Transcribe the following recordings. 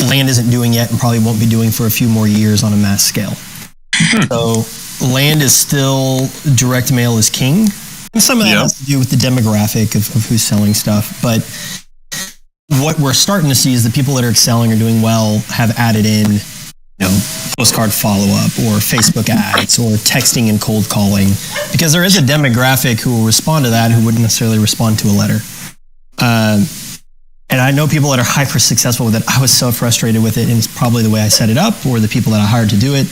land isn't doing yet and probably won't be doing for a few more years on a mass scale. So land is still, direct mail is king. And some of that has to do with the demographic of who's selling stuff. But what we're starting to see is the people that are excelling or doing well have added in, postcard follow-up or Facebook ads or texting and cold calling, because there is a demographic who will respond to that who wouldn't necessarily respond to a letter. And I know people that are hyper successful with it. I was so frustrated with it, and it's probably the way I set it up or the people that I hired to do it.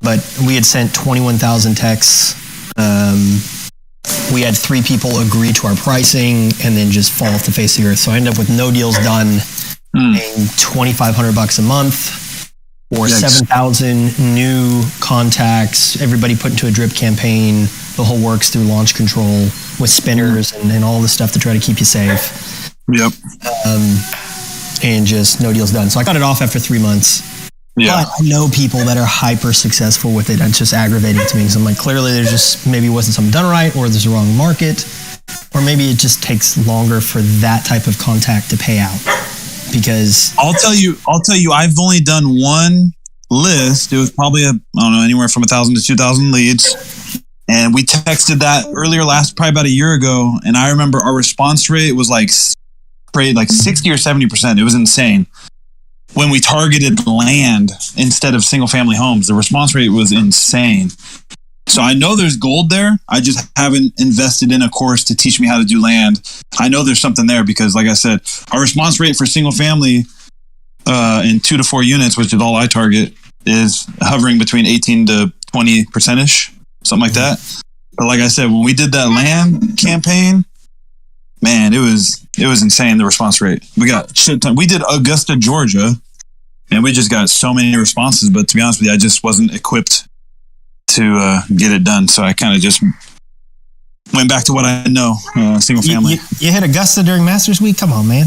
But we had sent 21,000 texts. We had 3 people agree to our pricing and then just fall off the face of the earth. So I ended up with no deals done, paying $2,500 a month or 7,000 new contacts, everybody put into a drip campaign. The whole works through launch control with spinners and all the stuff to try to keep you safe. Yep. And just no deals done. So I got it off after 3 months. Yeah. But I know people that are hyper successful with it. It's just aggravating to me. So I'm like, clearly there's just, maybe wasn't something done right, or there's a wrong market, or maybe it just takes longer for that type of contact to pay out. Because I'll tell you, I've only done one list. It was probably anywhere from 1,000 to 2,000 leads. And we texted that probably about a year ago. And I remember our response rate was like 60 or 70%. It was insane. When we targeted land instead of single family homes, the response rate was insane. So I know there's gold there. I just haven't invested in a course to teach me how to do land. I know there's something there because, like I said, our response rate for single family in 2 to 4 units, which is all I target, is hovering between 18 to 20%ish, something like that. But like I said, when we did that land campaign, man, it was insane, the response rate. We got shit ton. We did Augusta, Georgia, and we just got so many responses. But to be honest with you, I just wasn't equipped to get it done. So I kind of just went back to what I know, single family. You hit Augusta during Masters Week? Come on, man.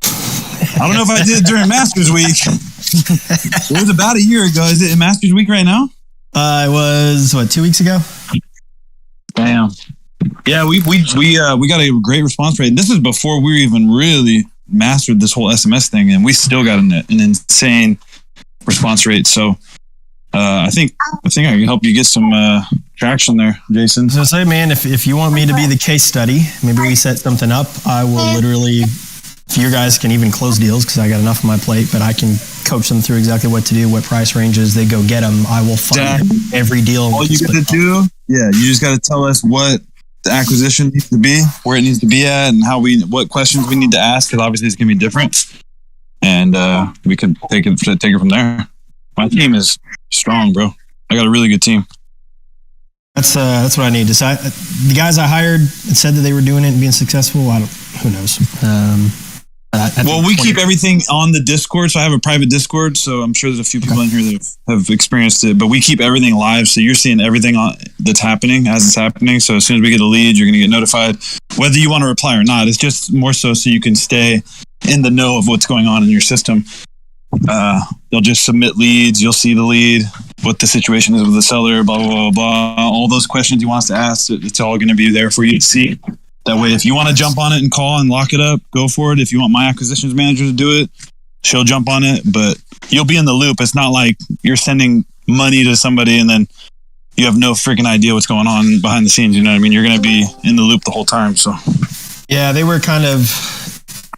I don't know if I did it during Masters Week. It was about a year ago. Is it in Masters Week right now? It was, 2 weeks ago? Damn. Yeah, we got a great response rate. And this is before we even really mastered this whole SMS thing, and we still got an insane response rate. So I think I can help you get some traction there, Jason. So say, man, if you want me to be the case study, maybe we set something up. I will literally, if you guys can even close deals, because I got enough on my plate, but I can coach them through exactly what to do, what price ranges, they go get them. I will find every deal. All you got to do, you just got to tell us what the acquisition needs to be, where it needs to be at, and what questions we need to ask, because obviously it's going to be different. And we can take it from there. My team is strong, bro. I got a really good team. That's what I need to say. The guys I hired and said that they were doing it and being successful. Who knows? Well, we keep everything on the Discord. So I have a private Discord. So I'm sure there's a few people in here that have experienced it. But we keep everything live. So you're seeing everything that's happening as it's happening. So as soon as we get a lead, you're going to get notified whether you want to reply or not. It's just more so you can stay in the know of what's going on in your system. They'll just submit leads. You'll see the lead, what the situation is with the seller, blah, blah, blah, blah. All those questions you want us to ask, it's all going to be there for you to see. That way, if you want to jump on it and call and lock it up, go for it. If you want my acquisitions manager to do it, she'll jump on it, but you'll be in the loop. It's not like you're sending money to somebody and then you have no freaking idea what's going on behind the scenes. You know what I mean? You're going to be in the loop the whole time. So, yeah, they were kind of,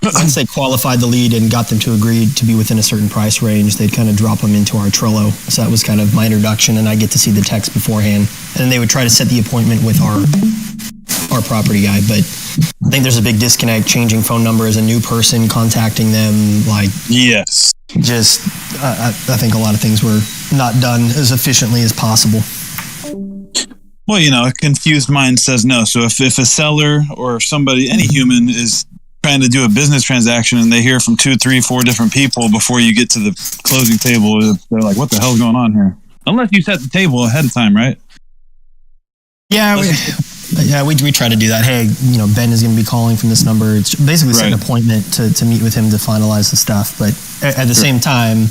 once they qualified the lead and got them to agree to be within a certain price range, they'd kind of drop them into our Trello. So that was kind of my introduction, and I get to see the text beforehand. And then they would try to set the appointment with our property guy. But I think there's a big disconnect, changing phone number as a new person, contacting them. Yes. Just, I think a lot of things were not done as efficiently as possible. Well, a confused mind says no. So if a seller or somebody, any human, is trying to do a business transaction and they hear from 2, 3, 4 different people before you get to the closing table, they're like, what the hell's going on here? Unless you set the table ahead of time, right? Yeah, we try to do that. Hey, Ben is going to be calling from this number. It's basically set an appointment to meet with him to finalize the stuff. But at the same time,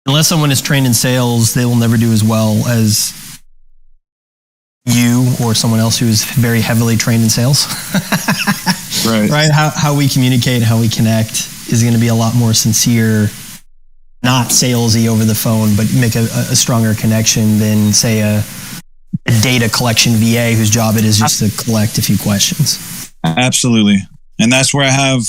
unless someone is trained in sales, they will never do as well as you or someone else who is very heavily trained in sales. Right. How we communicate, how we connect is going to be a lot more sincere, not salesy over the phone, but make a stronger connection than, say, a data collection VA whose job it is just to collect a few questions. Absolutely. And that's where I have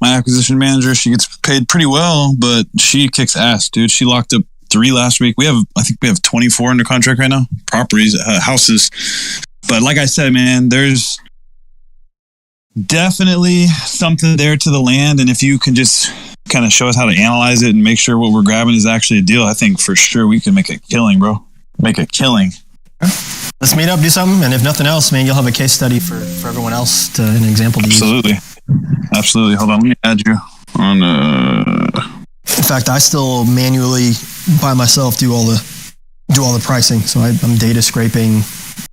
my acquisition manager. She gets paid pretty well, but she kicks ass, dude. She locked up 3 last week. I think we have 24 under contract right now. Properties, houses. But like I said, man, there's definitely something there to the land. And if you can just kind of show us how to analyze it and make sure what we're grabbing is actually a deal, I think for sure we can make a killing, bro. Make a killing. Let's meet up, do something. And if nothing else, man, you'll have a case study for everyone else to an example to use. Absolutely. Hold on. Let me add you on. In fact, I still manually by myself do all the pricing. So I'm data scraping,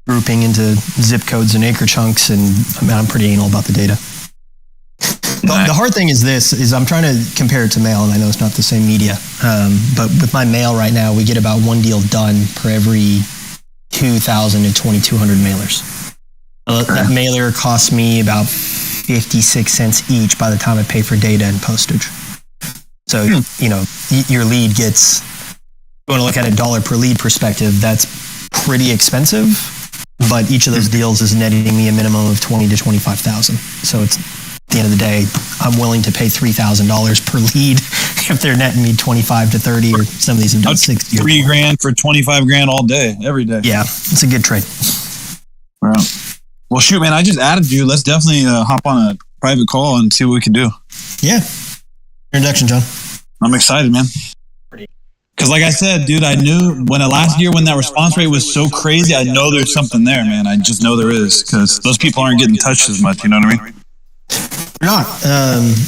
grouping into zip codes and acre chunks, and I'm pretty anal about the data. The hard thing is I'm trying to compare it to mail, and I know it's not the same media. But with my mail right now, we get about 1 deal done per every 2,000 to 2,200 mailers. That mailer costs me about 56 cents each by the time I pay for data and postage. So, your lead gets, if you want to look at a dollar per lead perspective, that's pretty expensive, but each of those deals is netting me a minimum of 20 to 25,000. So it's, at the end of the day, I'm willing to pay $3,000 per lead if they're netting me 25 to 30, or some of these have done 60. $3,000 for 25 grand all day, every day. Yeah, it's a good trade. Right. Well, shoot, man, I just added you. Let's definitely hop on a private call and see what we can do. Yeah. Introduction, John. I'm excited, man. Because like I said, dude, I knew when that response rate was so crazy, I know there's something there, man. I just know there is, because those people aren't getting touched as much. You know what I mean? They're not.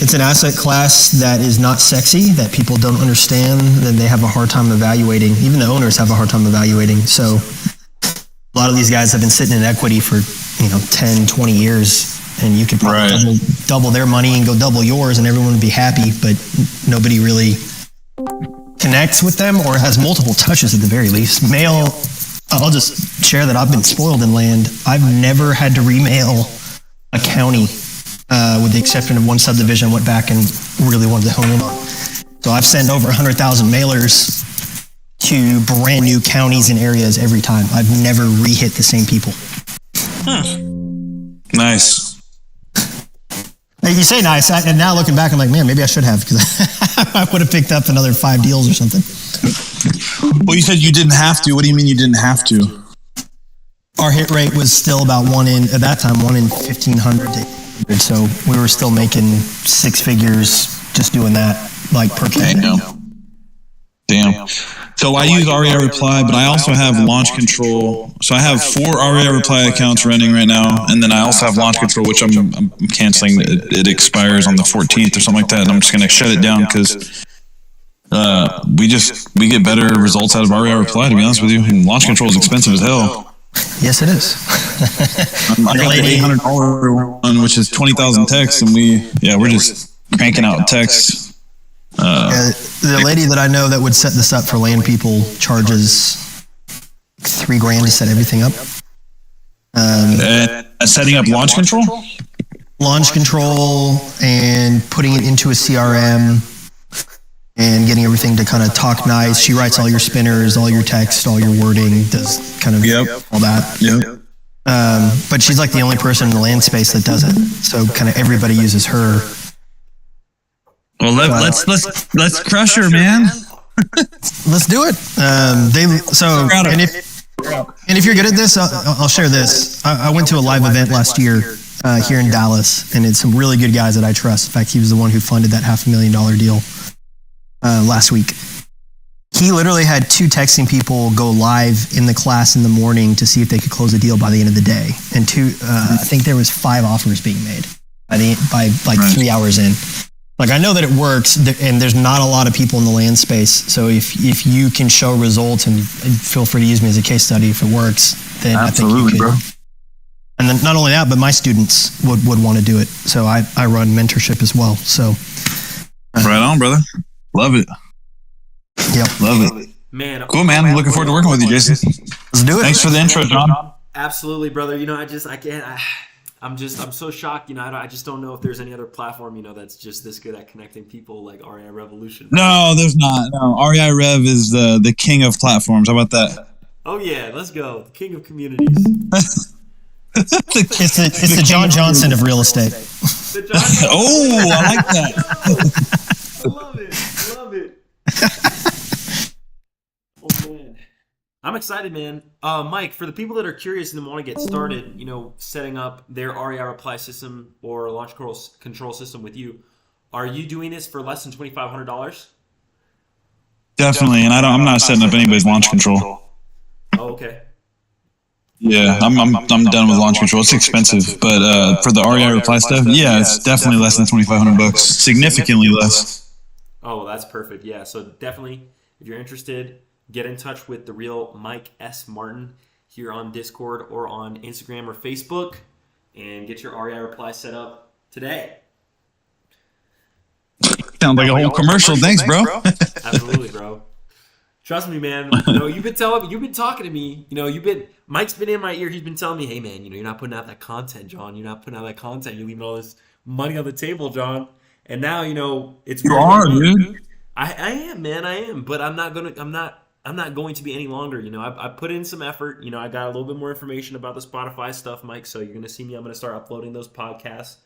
It's an asset class that is not sexy, that people don't understand, that they have a hard time evaluating. Even the owners have a hard time evaluating. So a lot of these guys have been sitting in equity for 10, 20 years, and you could probably double their money and go double yours, and everyone would be happy, but nobody really connects with them or has multiple touches at the very least. Mail, I'll just share that I've been spoiled in land. I've never had to remail a county, with the exception of one subdivision I went back and really wanted to hone in on. So I've sent over 100,000 mailers to brand new counties and areas every time. I've never re-hit the same people. Nice. You say nice, and now looking back, I'm like, man, maybe I should have, because I would have picked up another 5 deals or something. Well, you said you didn't have to. What do you mean you didn't have to? Our hit rate was still about 1 in 1,500 to 800, so we were still making 6 figures just doing that, like per case. Damn. So I use REI Reply, but I also have launch control. So I have 4 REI Reply accounts running right now, and then I also have launch control, which I'm canceling. It expires on the 14th or something like that, and I'm just going to shut it down because we get better results out of REI Reply, to be honest with you. And launch control is expensive as hell. Yes, it is. I got the $800 one, which is 20,000 texts, and we're just cranking out texts. The lady that I know that would set this up for land people charges $3,000 to set everything up. Setting up launch control? Launch control and putting it into a CRM and getting everything to kind of talk nice. She writes all your spinners, all your text, all your wording, does kind of all that. Yep. But she's like the only person in the land space that does it. So kind of everybody uses her. Well, let's crush her, man. Let's do it. And if you're good at this, I'll share this. I went to a live event last year here in Dallas, and it's some really good guys that I trust. In fact, he was the one who funded that $500,000 deal last week. He literally had 2 texting people go live in the class in the morning to see if they could close a deal by the end of the day, and I think there was 5 offers being made by 3 hours in. Like, I know that it works, and there's not a lot of people in the land space. So if you can show results, and feel free to use me as a case study if it works, then absolutely, I think you could. Bro. And then not only that, but my students would want to do it. So I run mentorship as well. So right on, brother. Love it. Yep. Love it. Man, cool, man. I'm looking forward to working with you, Jason. Let's do it. Thanks for the intro, John. Absolutely, brother. I can't. I'm so shocked. I just don't know if there's any other platform, that's just this good at connecting people like REI Revolution. No, there's not. No, REI Rev is the king of platforms. How about that? Oh yeah, let's go. The king of communities. It's the John Johnson of real estate. Oh, I like that. I love it. I love it. Oh man, I'm excited, man. Mike, for the people that are curious and want to get started, setting up their REI reply system or launch control system with you, are you doing this for less than $2,500? Definitely, and I'm not setting up anybody's launch control. Oh, okay. Yeah, I'm done with launch control. It's expensive, but for the REI reply stuff, yeah, it's definitely less than $2,500. Significantly less. Oh, that's perfect. Yeah, so definitely, if you're interested, get in touch with the real Mike S. Martin here on Discord or on Instagram or Facebook, and get your REI reply set up today. Sounds like a whole commercial. Thanks, bro. Absolutely, bro. Trust me, man. You've been talking to me. Mike's been in my ear. He's been telling me, hey, man, you're not putting out that content, John. You're not putting out that content. You're leaving all this money on the table, John. And now, it's you are, dude. I am, man. I am. But I'm not going to be any longer. I put in some effort. I got a little bit more information about the Spotify stuff, Mike. So you're gonna see me. I'm gonna start uploading those podcasts.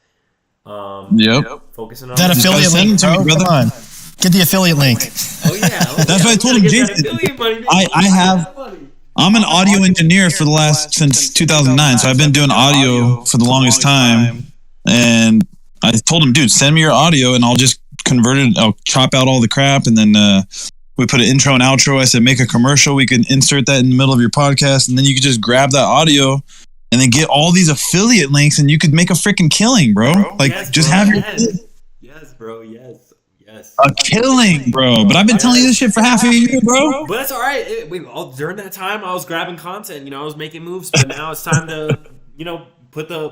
Yep. Focusing on that affiliate link, bro. Come on. Get the affiliate link. Oh yeah. That's what I told him, Jason. I'm an audio engineer since 2009, so I've been doing audio for the longest time. And I told him, dude, send me your audio, and I'll just convert it. I'll chop out all the crap, and then we put an intro and outro. I said, make a commercial. We can insert that in the middle of your podcast, and then you could just grab that audio and then get all these affiliate links, and you could make a freaking killing, bro. Like, yes, just bro, have your yes, bro. Yes. A killing, bro. But I've been telling you this shit for half a year, bro. But that's all right. During that time, I was grabbing content. I was making moves. But now it's time to, put the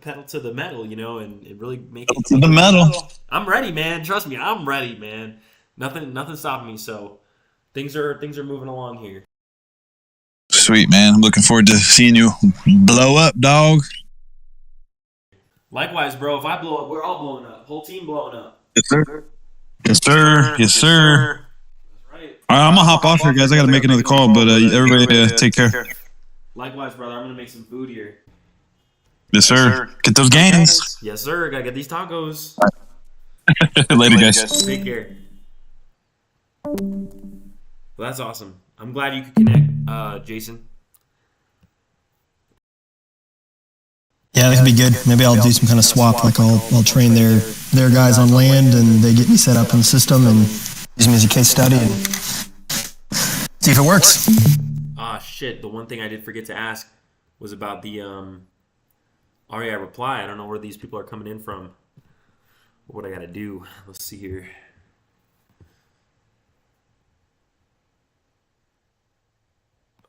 pedal to the metal. And really make it to the metal. I'm ready, man. Trust me, I'm ready, man. Nothing stopping me. So things are moving along here. Sweet, man. I'm looking forward to seeing you blow up, dog. Likewise, bro. If I blow up, we're all blowing up. Whole team blowing up. Yes, sir. Yes, sir. Yes, sir. That's right. All right, I'm gonna hop off here, guys. I gotta make another call, but everybody take care. Likewise, brother. I'm gonna make some food here. Yes, sir. Get those gains. Yes, sir. Gotta get these tacos. Later, guys. Take care. Well, that's awesome. I'm glad you could connect, Jason. Yeah, that could be good. Maybe I'll do some kind of swap. Like I'll train their guys on land, and they get me set up in the system and use me as a case study and see if it works. Shit. The one thing I did forget to ask was about the REI reply. I don't know where these people are coming in from. What I gotta do. Let's see here.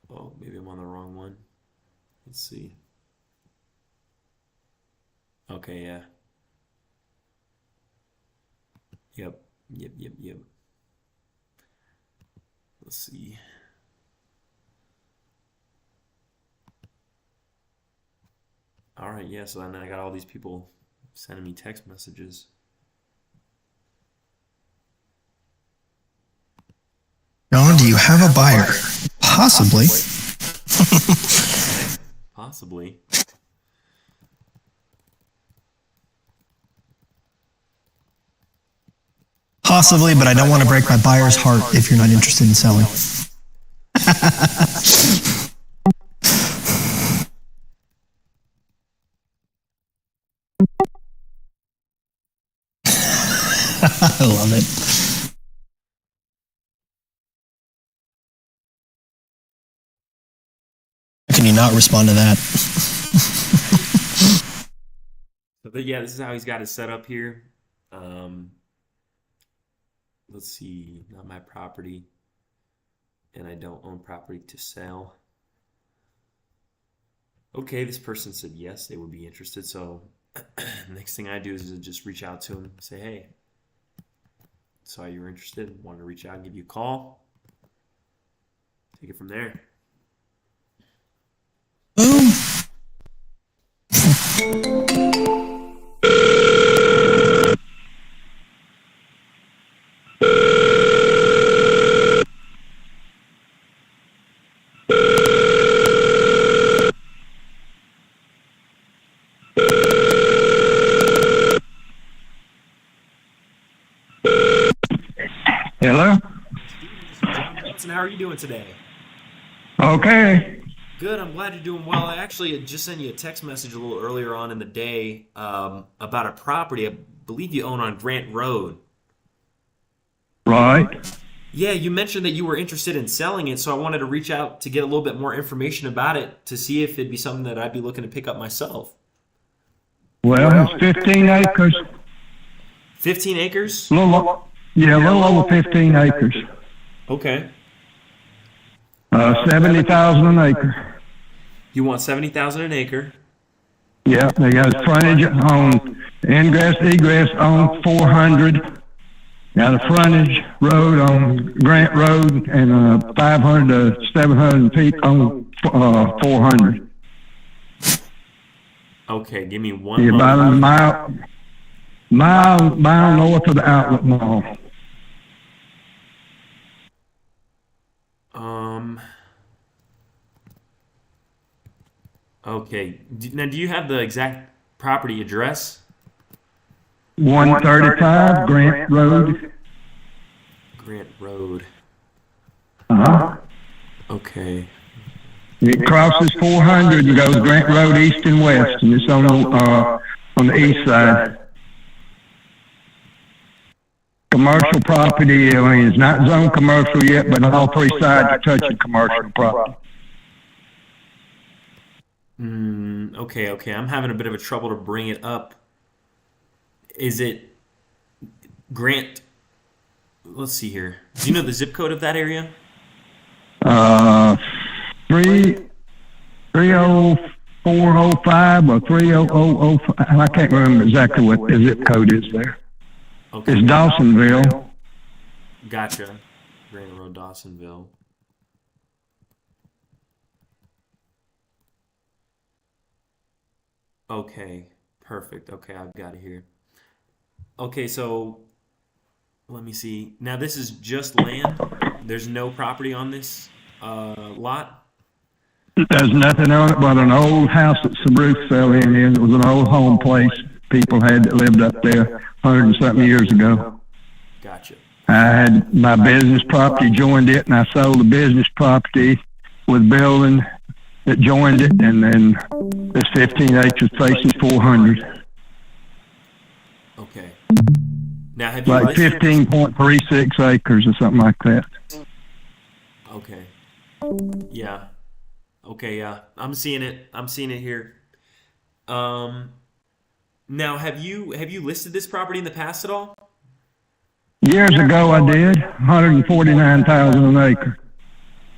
Oh, maybe I'm on the wrong one. Let's see. Okay, yeah. Yep. Let's see. All right, yeah, so then I got all these people sending me text messages. John, do you have a buyer? Possibly. Possibly. Possibly, but I don't want to break my buyer's heart if you're not interested in selling. I love it. How can you not respond to that? So yeah, this is how he's got it set up here. Let's see, not my property, and I don't own property to sell. Okay, this person said yes, they would be interested. So next thing I do is just reach out to him, say, hey, saw you were interested, wanted to reach out and give you a call. Take it from there. Hello? John Johnson, how are you doing today? Okay. Good. I'm glad you're doing well. I actually had just sent you a text message a little earlier on in the day about a property I believe you own on Grant Road. Right. Yeah, you mentioned that you were interested in selling it, so I wanted to reach out to get a little bit more information about it to see if it'd be something that I'd be looking to pick up myself. Well, it's 15 acres. 15 acres? A little over 15 acres. Okay. 70,000 an acre. You want 70,000 an acre? Yeah, they got frontage on ingress, egress on 400. Got a frontage road on Grant Road and 500 to 700 feet on 400. Okay, give me one You're about a moment. mile north of the outlet mall. Okay. Now, do you have the exact property address? 135 Grant Road. Grant Road. Uh-huh. Okay. It crosses 400 and goes Grant Road east and west, and it's on the east side. Commercial property, I mean, it's not zoned commercial yet, but on all three sides are touching commercial property. Okay. I'm having a bit of a trouble to bring it up. Is it Grant? Let's see here. Do you know the zip code of that area? 30405 or 30005. I can't remember exactly what the zip code is there. Okay. It's Dawsonville. Gotcha. Grant Road, Dawsonville. Okay, perfect. Okay, I've got it here. Okay, so let me see. Now this is just land. There's no property on this lot. There's nothing on it but an old house that some roof fell in. It was an old home place people had that lived up there 100 and something years ago. Gotcha. I had my business property joined it, and I sold the business property with building that joined it, and then this 15 acres faces 400. Okay. Now have you Like 15.36 acres or something like that. Okay. Yeah. Okay, yeah. I'm seeing it here. Now have you listed this property in the past at all? Years ago I did, 149,000 an acre.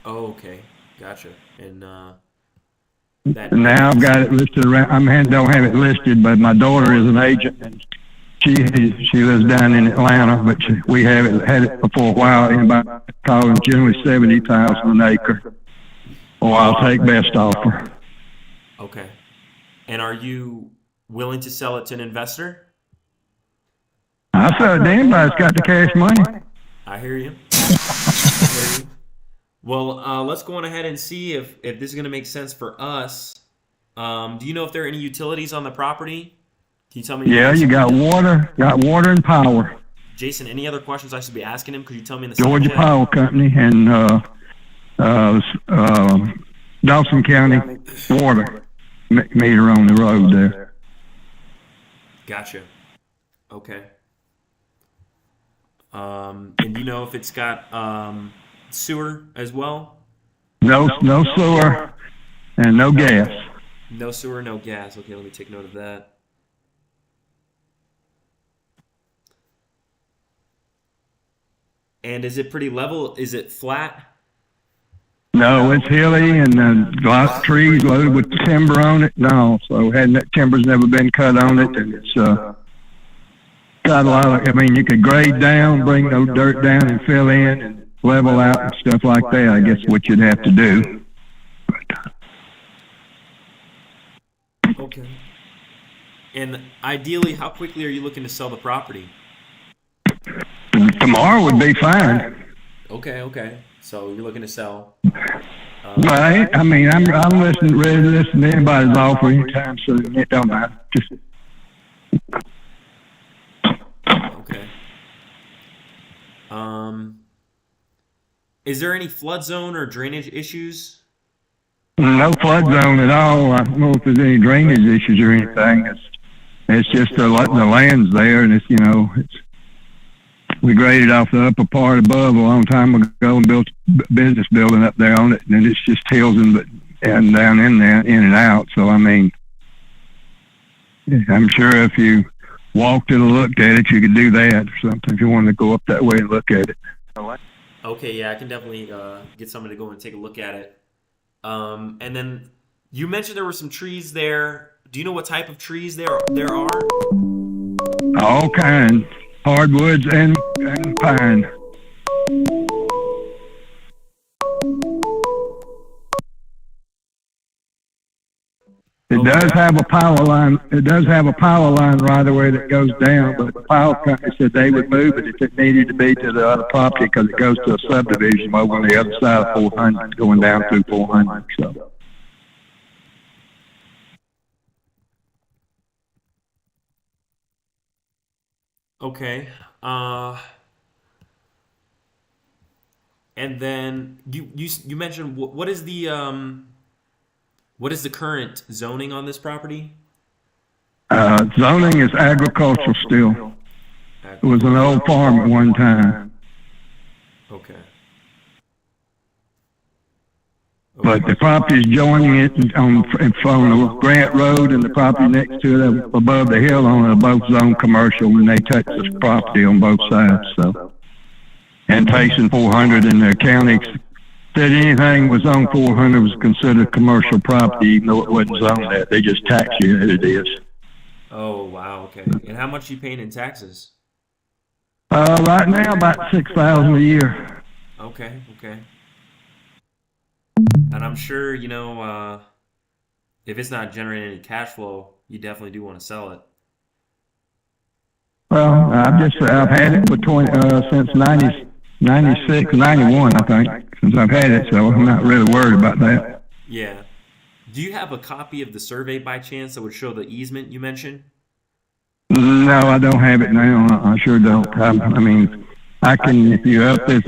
Oh, okay. Gotcha. And And now I've got it listed around. Don't have it listed, but my daughter is an agent, and she lives down in Atlanta. But we had it for a while. Anybody calling generally 70,000 an acre, or I'll take best offer. Okay. And are you willing to sell it to an investor? I sell it to anybody's got the cash money. I hear you. Well, let's go on ahead and see if this is going to make sense for us. Do you know if there are any utilities on the property? Can you tell me? Yeah, you got water and power. Jason, any other questions I should be asking him? Could you tell me in the Georgia Power Company and Dawson County water meter on the road there. Gotcha. Okay. And do you know if it's got sewer as well? No sewer and no gas. No sewer, no gas. Okay, let me take note of that. And is it pretty level? Is it flat? No, it's hilly and a lot of trees loaded with timber on it. No, so that timber's never been cut on it, and it's got a lot of. I mean, you could grade down, bring no dirt down, and fill in and level out and stuff like that. I guess what you'd have to do. Okay. And ideally, how quickly are you looking to sell the property? Tomorrow would be fine. Okay. So you're looking to sell. Right. I mean, I'm ready to listen to anybody's offer anytime soon. It don't matter. Just Okay. Is there any flood zone or drainage issues? no flood zone at all. I don't know if there's any drainage issues or anything. It's just the land's there, and we graded off the upper part above a long time ago and built a business building up there on it, and it's just hills and down in there, in and out. So I mean, I'm sure if you walked it or looked at it, you could do that or something if you wanted to go up that way and look at it. Okay, yeah, I can definitely get somebody to go and take a look at it. And then you mentioned there were some trees there. Do you know what type of trees there are? All kinds, hardwoods and pine. It does have a power line. It does have a power line right away that goes down, but the power company said they would move it if it needed to be to the other property because it goes to a subdivision over on the other side of 400, going down through 400. So. Okay. And then you mentioned what is the current zoning on this property? Zoning is agricultural still. It was an old farm at one time. Okay. But the property is joining it from the Grant Road, and the property next to it above the hill on it are both zone commercial, and they touch this property on both sides. So, and Tayson 400 in the county said anything was on 400 was considered commercial property, even though it wasn't zoned that. They just tax you as it is. Oh wow. Okay. And how much are you paying in taxes? Right now about $6,000 a year. Okay. And I'm sure, if it's not generating any cash flow, you definitely do want to sell it. Well, I've had it for since 96, 91, I think, since I've had it, so I'm not really worried about that. Yeah. Do you have a copy of the survey by chance that would show the easement you mentioned? No, I don't have it now. I sure don't. I mean, I can, if you're up there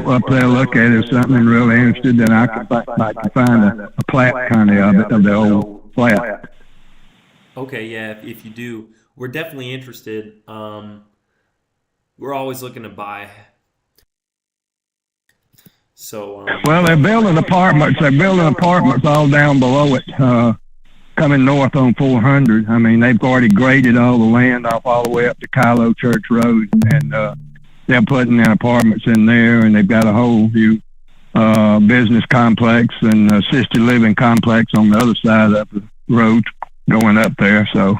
look at it or something and really interested, then I can find a plat kind of it, of the old plat. Okay, yeah, if you do, we're definitely interested. We're always looking to buy. So. Well, they're building apartments. They're building apartments all down below it, coming north on 400. I mean, they've already graded all the land off all the way up to Kylo Church Road, and they're putting in apartments in there, and they've got a whole new business complex and assisted living complex on the other side of the road going up there. So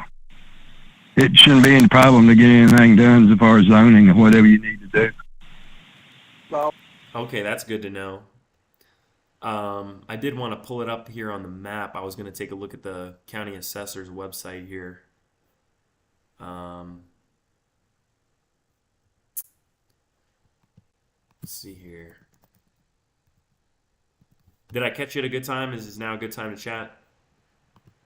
it shouldn't be any problem to get anything done as far as zoning or whatever you need to do. Okay, that's good to know. I did want to pull it up here on the map. I was going to take a look at the county assessor's website here. Let's see here. Did I catch you at a good time? Is this now a good time to chat?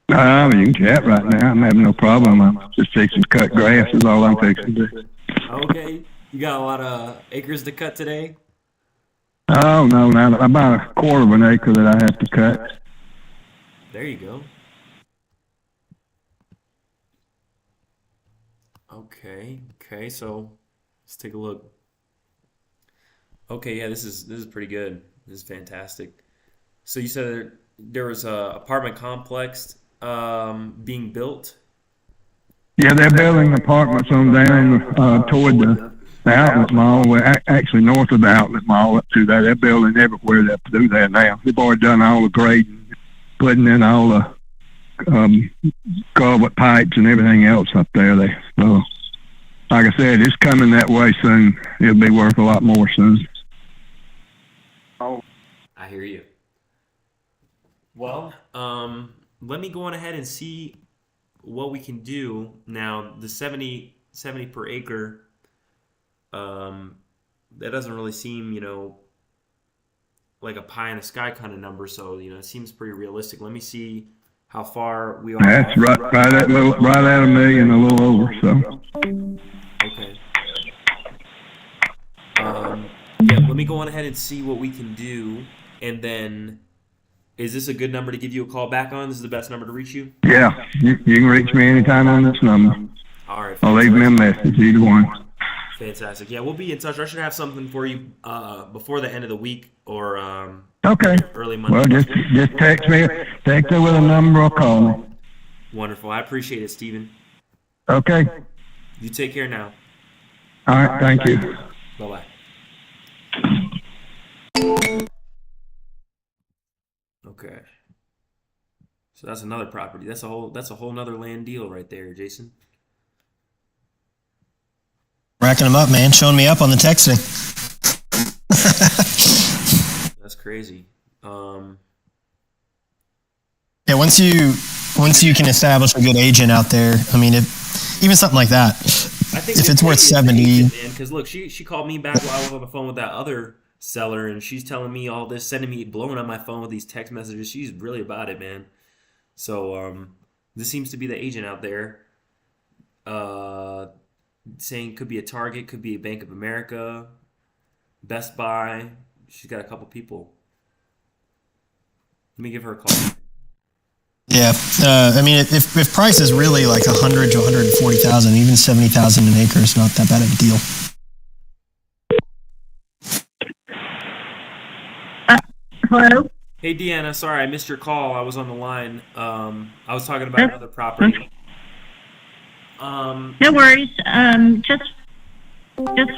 You can chat right now. I'm having no problem. I'm just fixing to cut grass is all I'm fixing to do. Okay. You got a lot of acres to cut today? Oh, no, not about a quarter of an acre that I have to cut. There you go. Okay, so let's take a look. Okay, yeah, this is pretty good. This is fantastic. So you said there was a apartment complex being built? Yeah, they're building apartments on down toward the outlet mall, actually north of the outlet mall up to there. They're building everywhere up through there now. They've already done all the grading, putting in all the culvert pipes and everything else up there. Like I said, it's coming that way soon. It'll be worth a lot more soon. Oh, I hear you. Well, let me go on ahead and see what we can do now, the 70 per acre, that doesn't really seem, like a pie in the sky kind of number. So, it seems pretty realistic. Let me see how far we are. That's right at $1 million, a little over. So. Okay. Yeah, let me go on ahead and see what we can do. And then, is this a good number to give you a call back on? This is the best number to reach you? Yeah, you can reach me anytime on this number. All right. I'll leave me a message, either one. Fantastic. Yeah, we'll be in touch. I should have something for you before the end of the week or okay. Early Monday. Well, just text me with a number or call me. Wonderful. I appreciate it, Stephen. Okay. You take care now. All right. Thank you. Bye-bye. Okay. So that's another property. That's a whole nother land deal right there, Jason. Racking them up, man. Showing me up on the texting. That's crazy. Yeah, once you can establish a good agent out there, I mean, even something like that, I think if it's worth 70, because look, she called me back while I was on the phone with that other seller, and she's telling me all this, blowing up my phone with these text messages. She's really about it, man. So this seems to be the agent out there. Saying could be a Target, could be a Bank of America, Best Buy. She's got a couple people. Let me give her a call. Yeah, I mean, if price is really like 100 to 140,000, even 70,000 an acre is not that bad of a deal. Hello? Hey, Deanna, sorry I missed your call. I was on the line. I was talking about another property. No worries. Just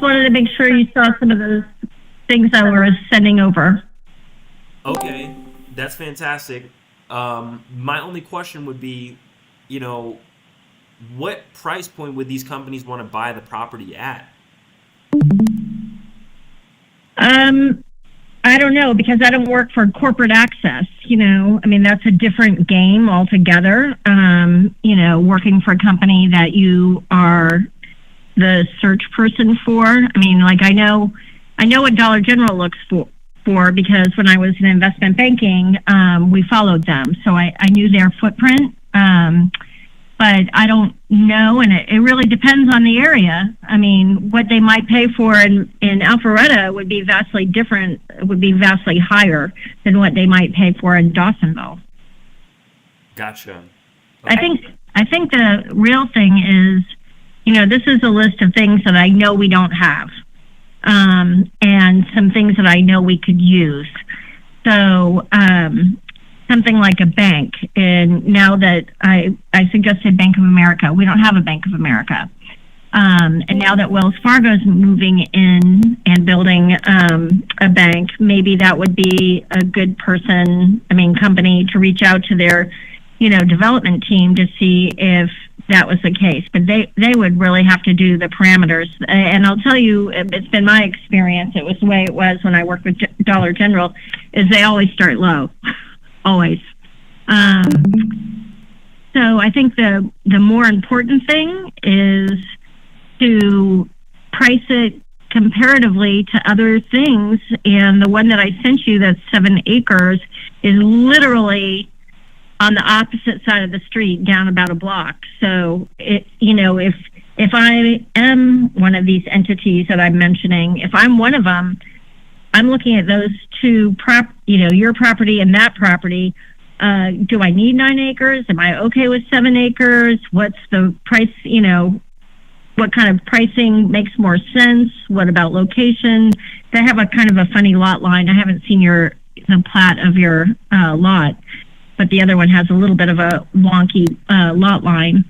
wanted to make sure you saw some of those things I was sending over. Okay, that's fantastic. My only question would be, what price point would these companies want to buy the property at? I don't know, because I don't work for corporate access, I mean, that's a different game altogether. Working for a company that you are the search person for. I mean, like I know what Dollar General looks for because when I was in investment banking, we followed them. So I knew their footprint. But I don't know, and it really depends on the area. I mean, what they might pay for in Alpharetta would be vastly different, would be vastly higher than what they might pay for in Dawsonville. Gotcha. Okay. I think the real thing is, this is a list of things that I know we don't have, and some things that I know we could use. So, something like a bank, and now that I suggested Bank of America, we don't have a Bank of America. And now that Wells Fargo is moving in and building a bank, maybe that would be a good company to reach out to their, development team to see if that was the case. But they would really have to do the parameters. And I'll tell you, it's been my experience, it was the way it was when I worked with Dollar General, is they always start low. Always. So I think the more important thing is to price it comparatively to other things. And the one that I sent you, that's 7 acres, is literally on the opposite side of the street, down about a block. So if I am one of these entities that I'm mentioning, if I'm one of them, I'm looking at those two your property and that property. Do I need 9 acres? Am I okay with 7 acres? What's the price? What kind of pricing makes more sense? What about location? They have a kind of a funny lot line. I haven't seen the plat of your lot, but the other one has a little bit of a wonky lot line.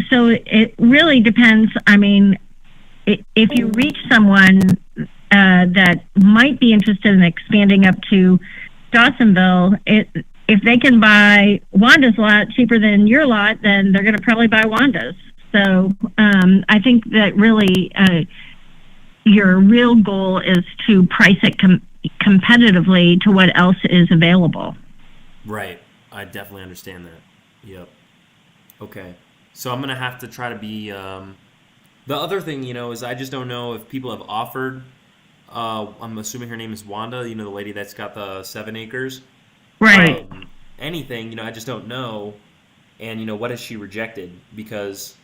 So it really depends. I mean, if you reach someone that might be interested in expanding up to Dawsonville, if they can buy Wanda's lot cheaper than your lot, then they're going to probably buy Wanda's. So I think that really your real goal is to price it competitively to what else is available. Right. I definitely understand that. Yep. Okay. So I'm gonna have to try to be. The other thing, is I just don't know if people have offered. I'm assuming her name is Wanda. The lady that's got the 7 acres. Right. Anything, I just don't know. And what has she rejected? Because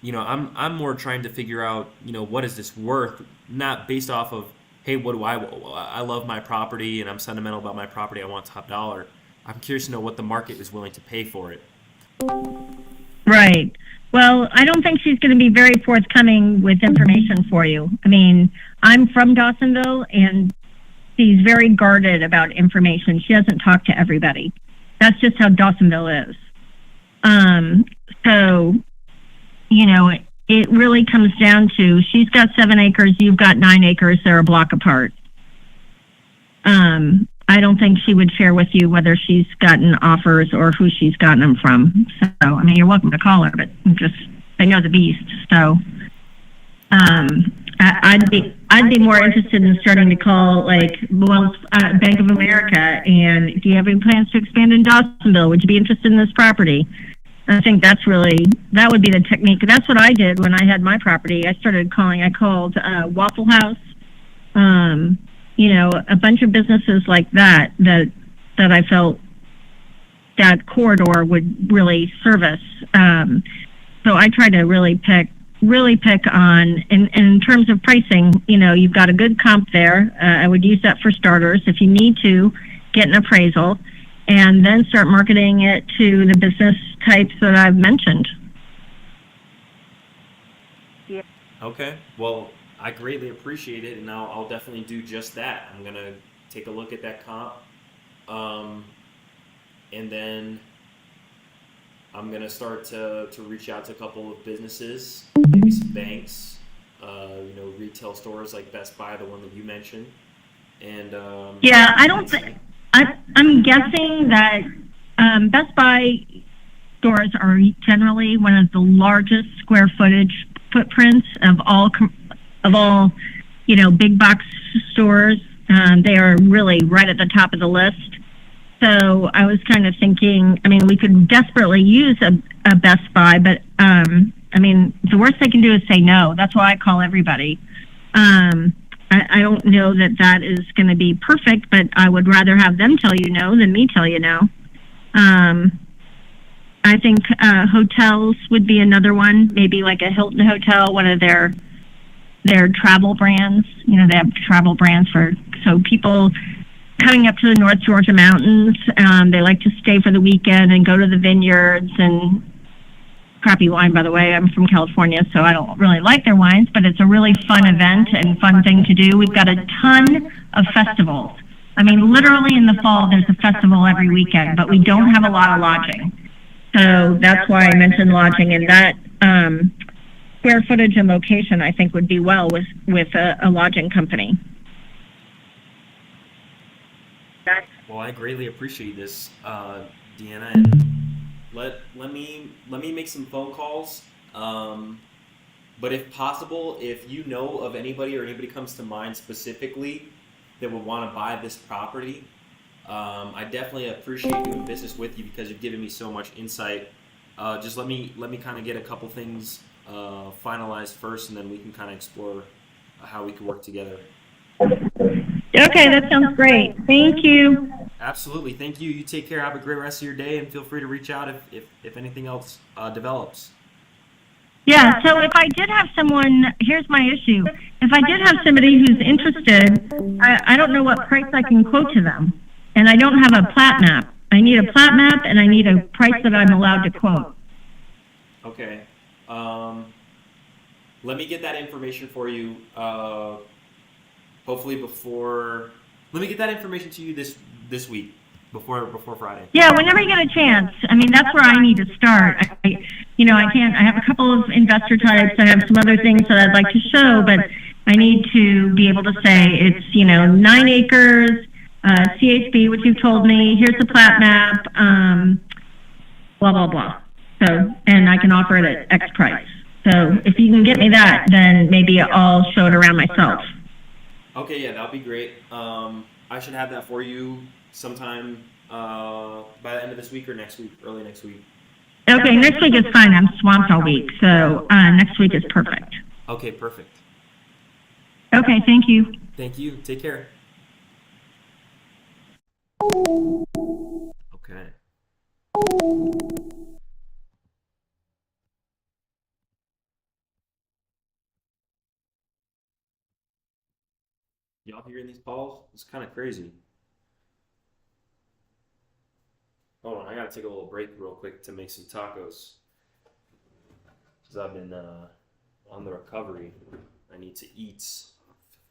I'm more trying to figure out, what is this worth? Not based off of, hey, what do I love my property and I'm sentimental about my property. I want top dollar. I'm curious to know what the market is willing to pay for it. Right. Well, I don't think she's going to be very forthcoming with information for you. I mean, I'm from Dawsonville, and she's very guarded about information. She doesn't talk to everybody. That's just how Dawsonville is. So, it really comes down to, she's got 7 acres, you've got 9 acres, they're a block apart. I don't think she would share with you whether she's gotten offers or who she's gotten them from. So, I mean, you're welcome to call her, but they know the beast. So, I'd be more interested in starting to call Bank of America, and do you have any plans to expand in Dawsonville? Would you be interested in this property? I think that would be the technique. That's what I did when I had my property. I called Waffle House, a bunch of businesses like that I felt that corridor would really service. So I try to really pick on, in terms of pricing, you've got a good comp there. I would use that for starters. If you need to, get an appraisal, and then start marketing it to the business types that I've mentioned. Yeah. Okay. Well, I greatly appreciate it, and I'll definitely do just that. I'm going to take a look at that comp, and then I'm going to start to reach out to a couple of businesses, maybe some banks, retail stores like Best Buy, the one that you mentioned. And I'm guessing that Best Buy stores are generally one of the largest square footage footprints of all big box stores. They are really right at the top of the list. So I was kind of thinking, we could desperately use a Best Buy, but the worst they can do is say no. That's why I call everybody. I don't know that is going to be perfect, but I would rather have them tell you no than me tell you no. I think hotels would be another one, maybe like a Hilton Hotel, one of their travel brands. They have travel brands so people coming up to the North Georgia mountains, they like to stay for the weekend and go to the vineyards, and crappy wine, by the way. I'm from California, so I don't really like their wines, but it's a really fun event and fun thing to do. We've got a ton of festivals. Literally in the fall, there's a festival every weekend, but we don't have a lot of lodging. So that's why I mentioned lodging, and that square footage and location, I think, would be well with a lodging company. Well, I greatly appreciate this, Deanna, and let me make some phone calls. But if possible, if you know of anybody or anybody comes to mind specifically that would want to buy this property, I definitely appreciate doing business with you because you've given me so much insight. Just let me kind of get a couple things finalized first, and then we can kind of explore how we can work together. Okay, that sounds great. Thank you. Absolutely. Thank you. You take care. Have a great rest of your day, and feel free to reach out if anything else develops. Yeah, so if I did have someone, here's my issue. If I did have somebody who's interested, I don't know what price I can quote to them. And I don't have a plat map. I need a plat map, and I need a price that I'm allowed to quote. Okay. Let me get that information for you. Hopefully before. Let me get that information to you this week before Friday. Yeah, whenever you get a chance. That's where I need to start. I have a couple of investor types. I have some other things that I'd like to show, but I need to be able to say it's 9 acres, CHB, which you've told me. Here's the plat map. Blah blah blah. So, and I can offer it at X price. So if you can get me that, then maybe I'll show it around myself. Okay, yeah, that'll be great. I should have that for you sometime by the end of this week or next week, early next week. Okay, next week is fine. I'm swamped all week, so next week is perfect. Okay, perfect. Okay, thank you. Thank you. Take care. Okay. Y'all hearing these calls? It's kind of crazy. Hold on, I gotta take a little break real quick to make some tacos. Because I've been on the recovery. I need to eat,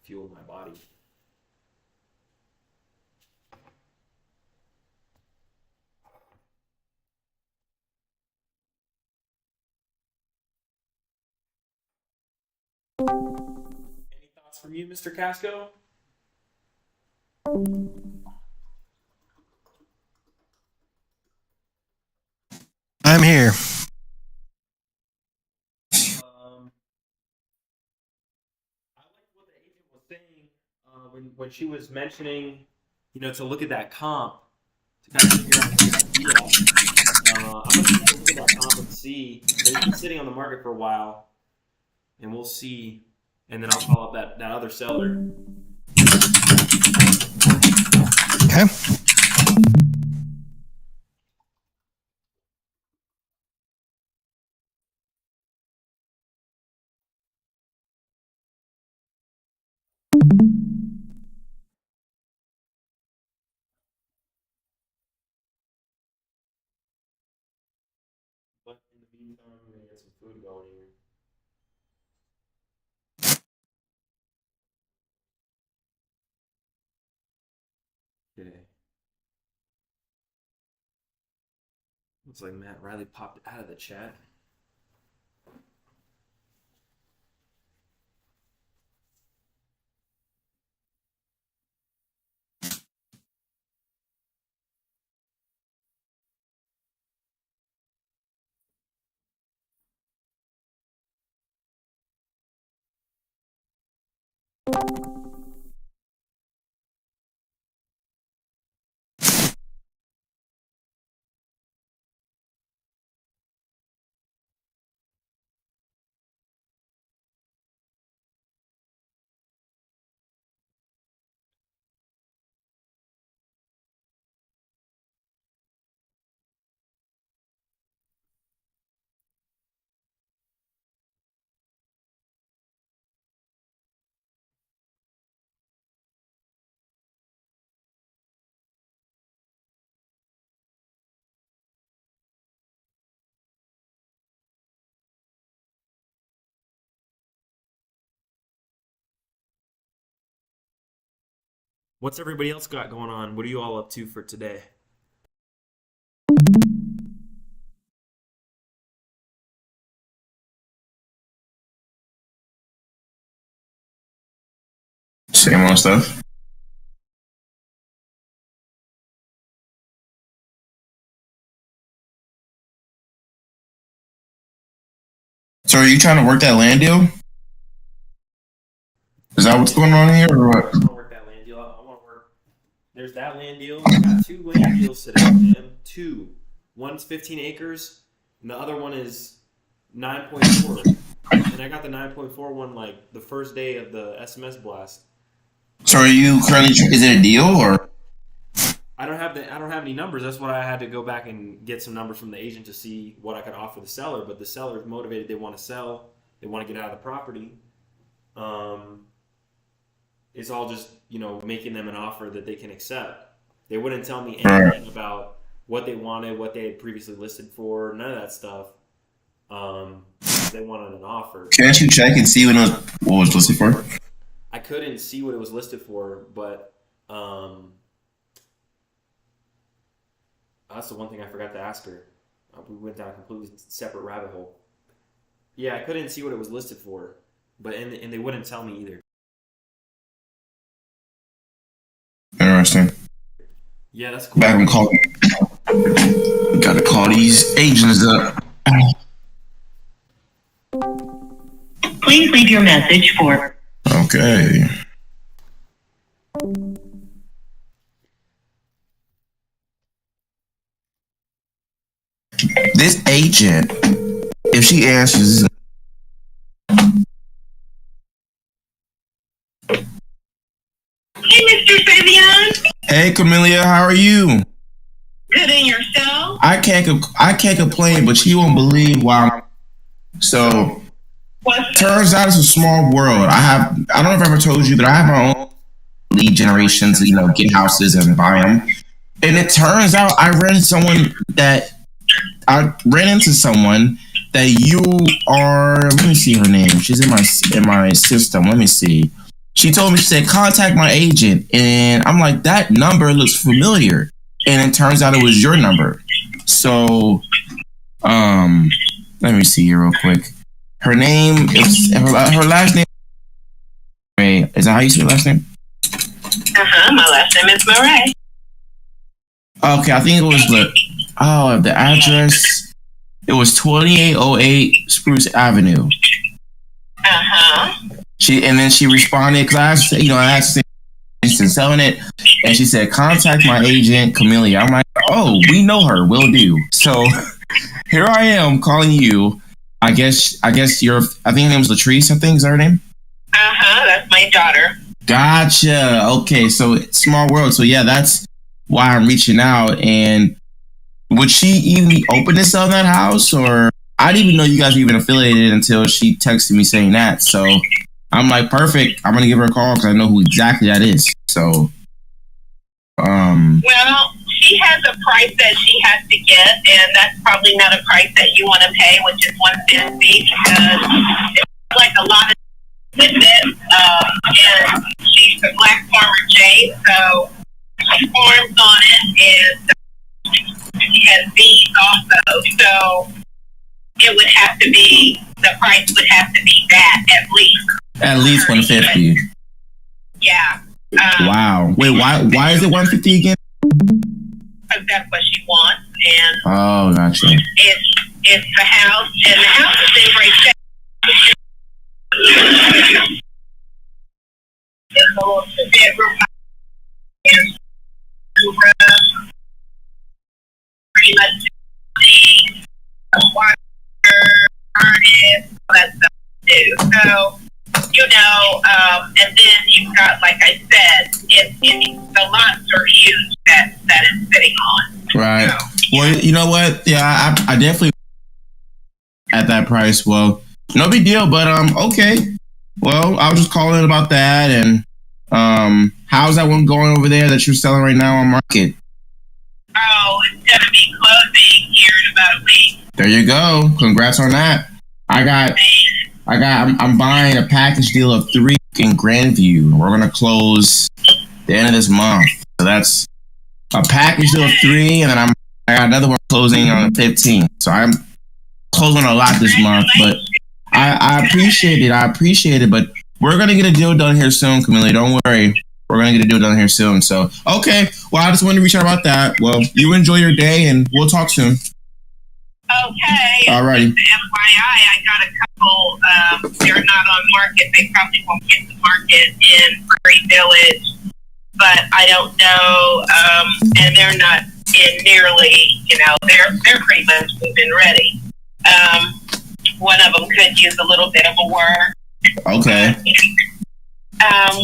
fuel my body. Any thoughts from you, Mr. Casco? I'm here. I like what the agent was saying when she was mentioning, to look at that comp to kind of figure out what the idea. I'm going to look at that comp and see. They've been sitting on the market for a while, and we'll see. And then I'll call up that other seller. Okay. But in the meantime, I'm going to get some food going here. Okay. Looks like Matt Riley popped out of the chat. What's everybody else got going on? What are you all up to for today? Same old stuff. So are you trying to work that land deal? Is that what's going on here or what? I want to work that land deal. I want to work. There's that land deal. I got 2 land deals today, man. 2. One's 15 acres, and the other one is 9.4. And I got the 9.4 one like the first day of the SMS blast. So are you currently, is it a deal or? I don't have any numbers. That's why I had to go back and get some numbers from the agent to see what I could offer the seller. But the seller is motivated. They want to sell. They want to get out of the property. It's all just, making them an offer that they can accept. They wouldn't tell me anything about what they wanted, what they had previously listed for, none of that stuff. They wanted an offer. Can't you check and see what was listed for? I couldn't see what it was listed for, but that's the one thing I forgot to ask her. We went down a completely separate rabbit hole. Yeah, I couldn't see what it was listed for, but and they wouldn't tell me either. Interesting. Yeah, that's cool. Back and call. Gotta call these agents up. Please leave your message for. Okay. this agent, if she answers, Hey, Mr. Fabian. hey Camellia, how are you? Good, and yourself? I can't complain, but you won't believe why. So turns out it's a small world. I don't know if I ever told you, but I have my own lead generation to get houses and buy them. And it turns out I ran into someone that you are. Let me see her name. She's in my system. Let me see. She told me, she said, contact my agent. And I'm like, that number looks familiar. And it turns out it was your number. So, let me see here real quick. Her name is, her last name. Is that how you say her last name? My last name is Murray. Okay, I think it was the address. It was 2808 Spruce Avenue. She responded because I asked she's selling it, and she said, contact my agent Camellia. I'm like, oh, we know her, will do. So here I am calling you. I guess I think her name was Latrice. I think is that her name. That's my daughter. Gotcha. Okay, so small world. So yeah, that's why I'm reaching out. And would she even be open to sell that house, or I didn't even know you guys were even affiliated until she texted me saying that. So I'm like, perfect. I'm gonna give her a call because I know who exactly that is. So, well, she has a price that she has to get, and that's probably not a price that you want to pay, which is $150, because it's like a lot of with it. And she's a black farmer jade, so she farms on it, and she has bees also. So it would have to be, the price would have to be that at least. At least 150. Yeah. Wow. Wait, why is it 150 again? Because that's what she wants, and gotcha. It's the house, and the house is in great shape. It's a little two-bedroom, pretty much a water, furnace, all that stuff too. So, and then you've got, like I said, if the lots are huge that it's sitting on. Right. So, well, you know what? Yeah, I definitely at that price. Well, no big deal, but okay. Well, I was just calling about that, and how's that one going over there that you're selling right now on market? Oh, it's gonna be closing here in about a week. There you go. Congrats on that. I'm buying a package deal of 3 in Grandview. We're gonna close the end of this month. So that's a package deal of 3, and then I got another one closing on the 15th. So I'm closing a lot this month, but I appreciate it. But we're gonna get a deal done here soon, Camellia. Don't worry. We're gonna get a deal done here soon. So okay. Well, I just wanted to reach out about that. Well, you enjoy your day, and we'll talk soon. Okay. Alrighty. FYI, I got a couple. They're not on market. They probably won't get to market in Prairie Village, but I don't know. And they're not in nearly. They're pretty much moving ready. One of them could use a little bit of a work. Okay.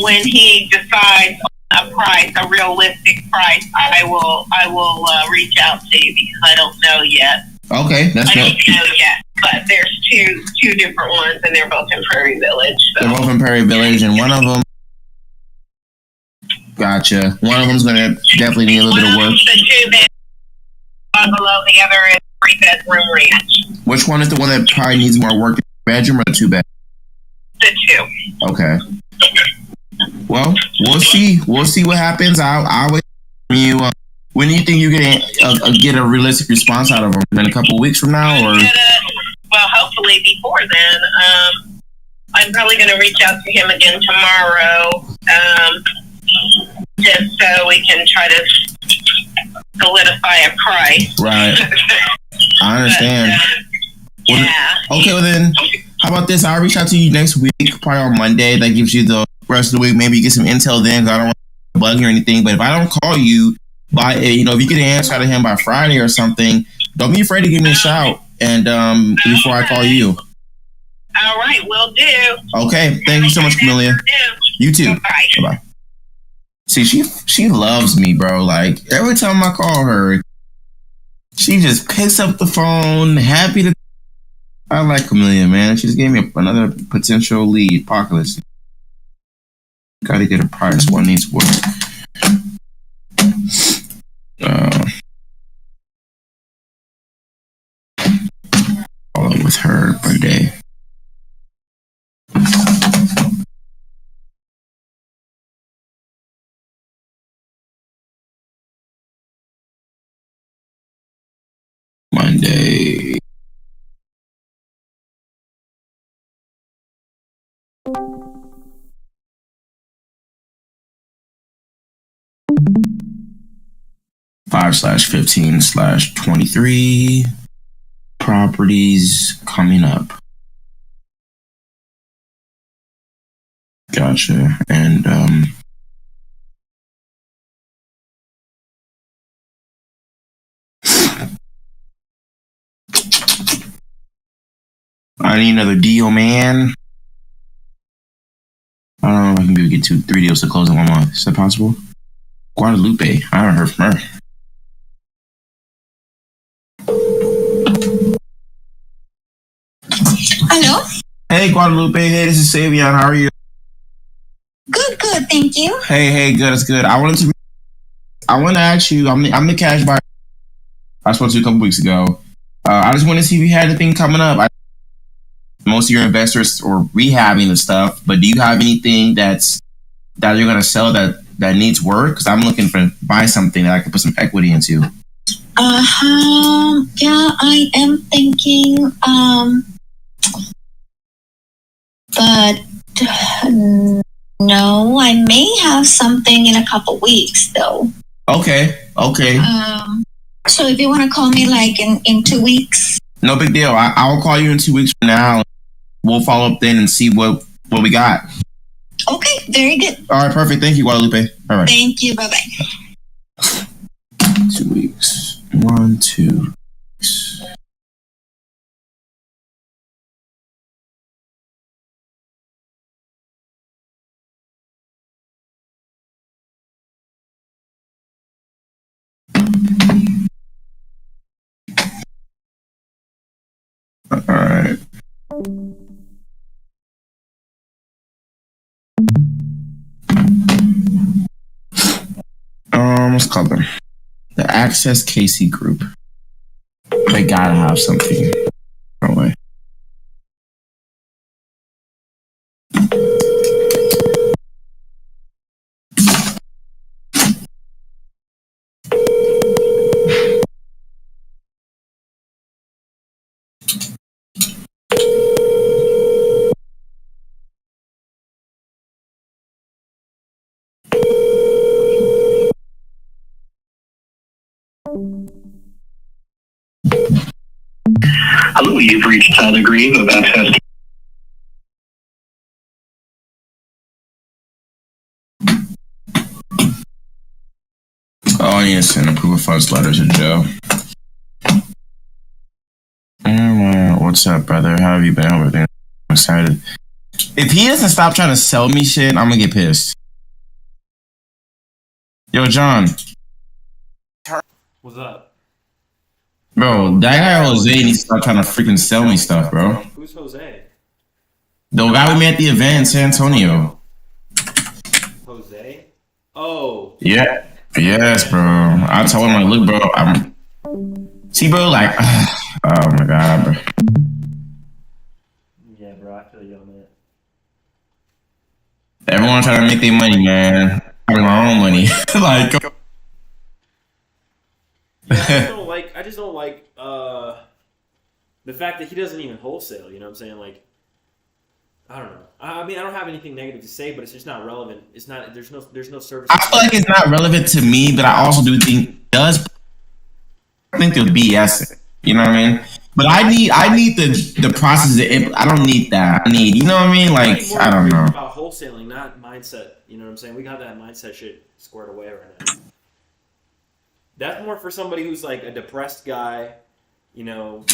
When he decides a price, a realistic price, I will reach out to you because I don't know yet. Okay, that's good. I don't know yet, but there's two different ones, and they're both in Prairie Village. So. They're both in Prairie Village, and one of them. Gotcha. One of them's gonna definitely need a little bit of work. The 2-bed bungalow, the other is 3-bedroom ranch. Which one is the one that probably needs more work? The bedroom or the 2-bed? The 2. Okay. Well, we'll see. We'll see what happens. I'll wait for you. When do you think you're gonna get a realistic response out of them? In a couple of weeks from now, or? Well, hopefully before then. I'm probably going to reach out to him again tomorrow, just so we can try to solidify a price. Right. I understand. But, yeah. Okay, well then, how about this? I'll reach out to you next week, probably on Monday. That gives you the rest of the week. Maybe you get some intel then, because I don't want to bug you or anything. But if I don't call you, if you get an answer out of him by Friday or something, don't be afraid to give me a shout. And before I call you. All right, will do. Okay, thank you so much, Camellia. You too. Bye-bye. See, she loves me, bro. Like, every time I call her, she just picks up the phone, happy to... I like Camellia, man. She just gave me another potential lead, Apocalypse. Gotta get a price. One needs work. Follow with her per day. Monday. /15/23 properties coming up. Gotcha. And I need another deal, man. I don't know if I can maybe get 2-3 deals to close in 1 month. Is that possible? Guadalupe. I haven't heard from her. Hello? Hey, Guadalupe. Hey, this is Savion. How are you? Good, thank you. Hey, good. It's good. I wanted to ask you. I'm the cash buyer I spoke to a couple weeks ago. I just wanted to see if you had anything coming up. Most of your investors are rehabbing the stuff, but do you have anything that you're gonna sell that needs work? Because I'm looking for buy something that I can put some equity into. Yeah, I am thinking. But no, I may have something in a couple weeks though. Okay. So if you want to call me like in 2 weeks. No big deal. I will call you in 2 weeks from now. We'll follow up then and see what we got. Okay, very good. All right, perfect. Thank you, Guadalupe. All right. Thank you. Bye-bye. 2 weeks. 1, 2 weeks. All right. What's it called them? The Access Casey Group. They gotta have something. No way. Hello, you've reached Tyler Green of Access. Oh, I need to send approval funds letter to Joe. What's up, brother? How have you been? I'm excited. If he doesn't stop trying to sell me shit, I'm gonna get pissed. Yo, John. What's up? Bro, that guy Jose needs to stop trying to freaking sell me stuff, bro. Who's Jose? The guy we met at the event in San Antonio. Jose? Oh. Yeah. Yes, bro. I told him, like, look, bro, see, bro, like, oh my God, bro. Yeah, bro, I feel you on that. Everyone trying to make their money, man. I mean, my own money. Like, I just don't like the fact that he doesn't even wholesale. You know what I'm saying? Like, I don't know. I mean, I don't have anything negative to say, but it's just not relevant. It's not. There's no service. I feel like it's not relevant to me, but I also do think it does. I think they'll BS it. You know what I mean? But I need the process. I don't need that. I need, you know what I mean? Like, I don't know. About wholesaling, not mindset. You know what I'm saying? We got that mindset shit squared away right now. That's more for somebody who's like a depressed guy you know,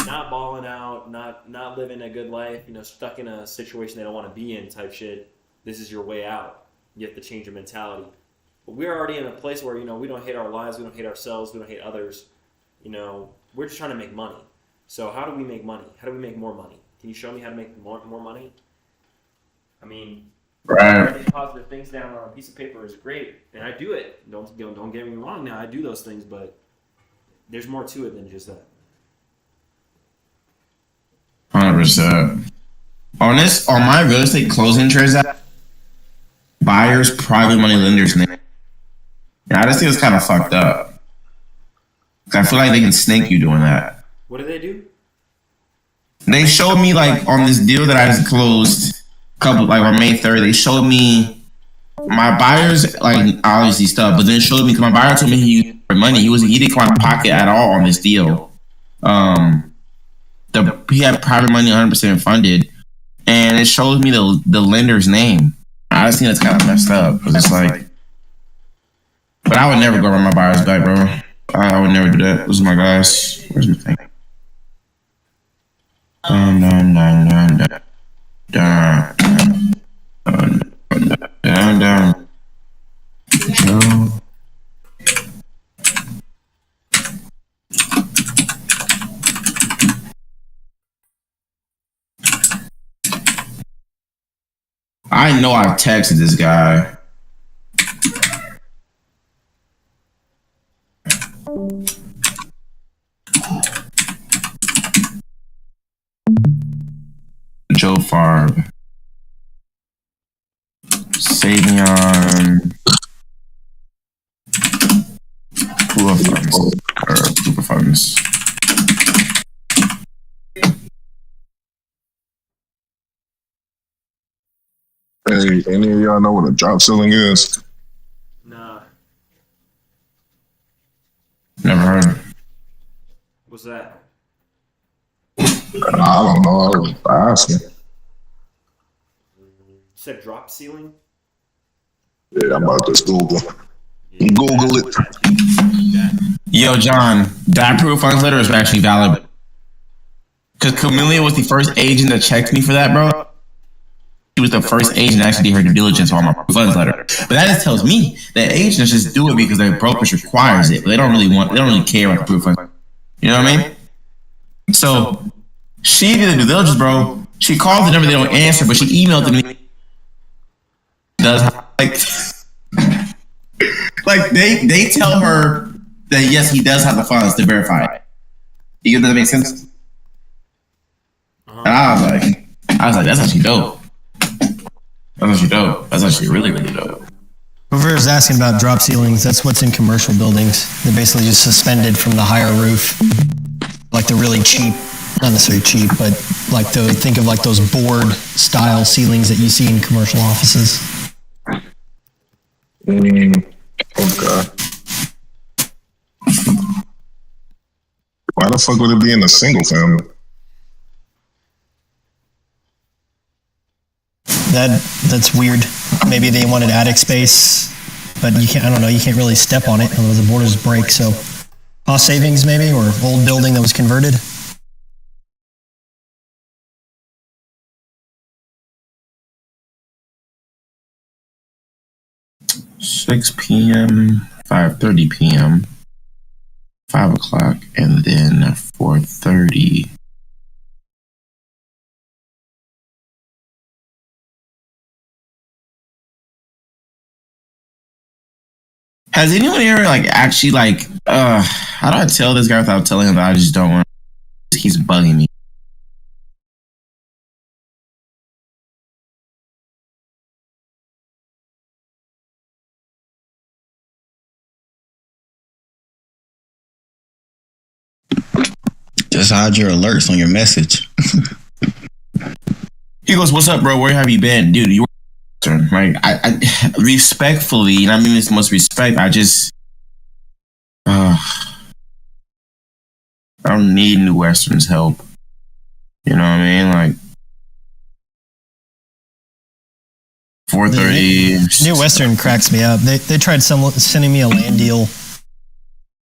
not balling out, not living a good life, you know, stuck in a situation they don't want to be in type shit, this is your way out. You have to change your mentality. But we're already in a place where, you know, we don't hate our lives, we don't hate ourselves, we don't hate others. You know, we're just trying to make money. So how do we make money? How do we make more money? Can you show me how to make more money? I mean, writing positive things down on a piece of paper is great, and I do it. Don't get me wrong. Now I do those things, but there's more to it than just that. 100%. On my real estate closing transaction, buyers, private money lenders name. Yeah, I just think it's kind of fucked up. I feel like they can snake you doing that. What do they do? They showed me like on this deal that I just closed on May 3rd, they showed me my buyers like obviously stuff, but then showed me because my buyer told me he used for money. He didn't come out of pocket at all on this deal. He had private money 100% funded, and it shows me the lender's name. I just think that's kind of messed up. Cause it's like, but I would never go around my buyer's back, bro. I would never do that. Those are my guys. Where's my thing? Down. I know I texted this guy. Joe Farb. Savion. Proof of funds. Hey, any of y'all know what a drop ceiling is? Nah. Never heard. What's that? I don't know. I was asking. You said drop ceiling? Yeah, I'm about to Google. Google it. Yo, John, that proof of funds letter is actually valid. Because Camellia was the first agent that checked me for that, bro. She was the first agent that actually did her due diligence on my proof of funds letter. But that just tells me that agents just do it because their brokerage requires it. But they don't really care about the proof of funds. You know what I mean? So she did the due diligence, bro. She called the number, they don't answer, but she emailed me. Like they tell her that yes, he does have the funds to verify it. You get that make sense? And I was like, that's actually dope. That's actually really, really dope. Whoever is asking about drop ceilings, that's what's in commercial buildings. They're basically just suspended from the higher roof. Like they're really cheap, not necessarily cheap, but like think of like those board style ceilings that you see in commercial offices. Okay. Why the fuck would it be in a single family? That's weird. Maybe they wanted attic space, but you can't. I don't know. You can't really step on it, otherwise the borders break. So, cost savings maybe, or old building that was converted. $6 p.m., 5:30 p.m., 5 o'clock, and then 4:30. Has anyone ever actually how do I tell this guy without telling him that I just don't want to? He's bugging me. Just hide your alerts on your message. He goes, "What's up, bro? Where have you been, dude? You were like I respectfully, and I mean this most respect. I don't need New Western's help. You know what I mean? Like 4:30. New Western cracks me up. They tried sending me a land deal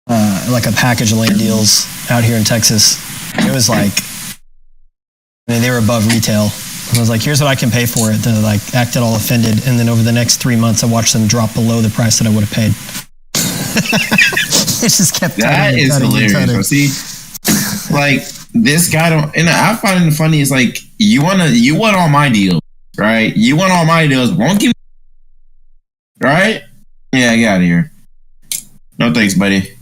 like a package of land deals out here in Texas. It was like, I mean, they were above retail. I was like, here's what I can pay for it. They like acted all offended, and then over the next 3 months, I watched them drop below the price that I would have paid. It just kept. That is hilarious. See, like this guy don't, and I find it funny. Is like you want all my deals, right? You want all my deals. Won't give me, right? Yeah, get out of here. No thanks, buddy.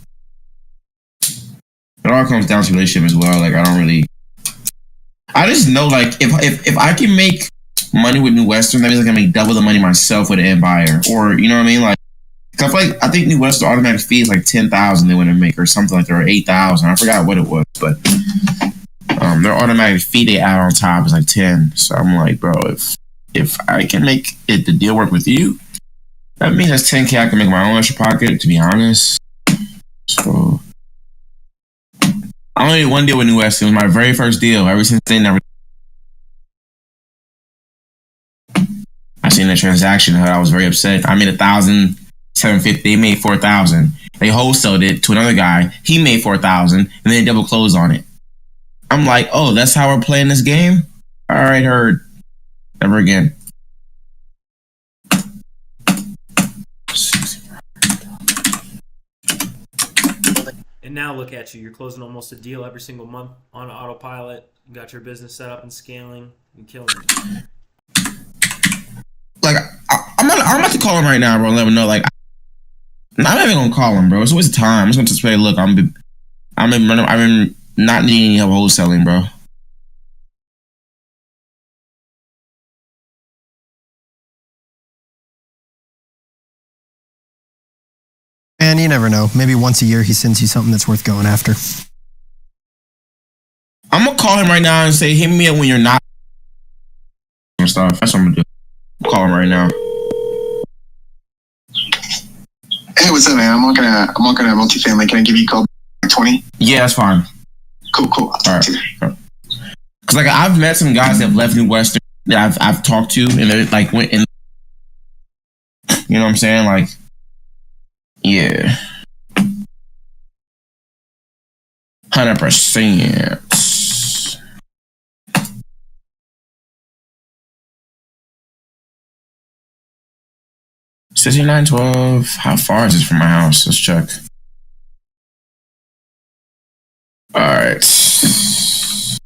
It all comes down to relationship as well. Like I just know like if I can make money with New Western, that means I can make double the money myself with an end buyer, or you know what I mean, like. I think New Western automatic fee is like 10,000 they want to make or something like that, or 8,000. I forgot what it was, but their automatic fee they add on top is like 10. So I'm like, bro, if I can make it the deal work with you, that means that's 10K I can make my own extra pocket. To be honest, so I only did one deal with New Western. It was my very first deal. Ever since then, I seen the transaction. I was very upset. I made 1,750. They made 4,000. They wholesaled it to another guy. He made 4,000, and then double closed on it. I'm like, oh, that's how we're playing this game? All right, heard. Never again. And now look at you. You're closing almost a deal every single month on autopilot. You got your business set up and scaling. You're killing it. Like, I'm about to call him right now, bro, and let him know, like, I'm not even gonna call him, bro. It's a waste of time. I'm just gonna say, look, I'm not needing any help wholesaling, bro. And you never know. Maybe once a year he sends you something that's worth going after. I'm gonna call him right now and say, hit me up when you're not stuff. That's what I'm gonna do. I'll call him right now. Hey, what's up, man? I'm working at multifamily. Can I give you a call back 20? Yeah, that's fine. Cool. All right. Because like I've met some guys that have left New Western that I've talked to, and they like went in. You know what I'm saying? Like, yeah, 100%. $69.12. How far is this from my house? Let's check. All right.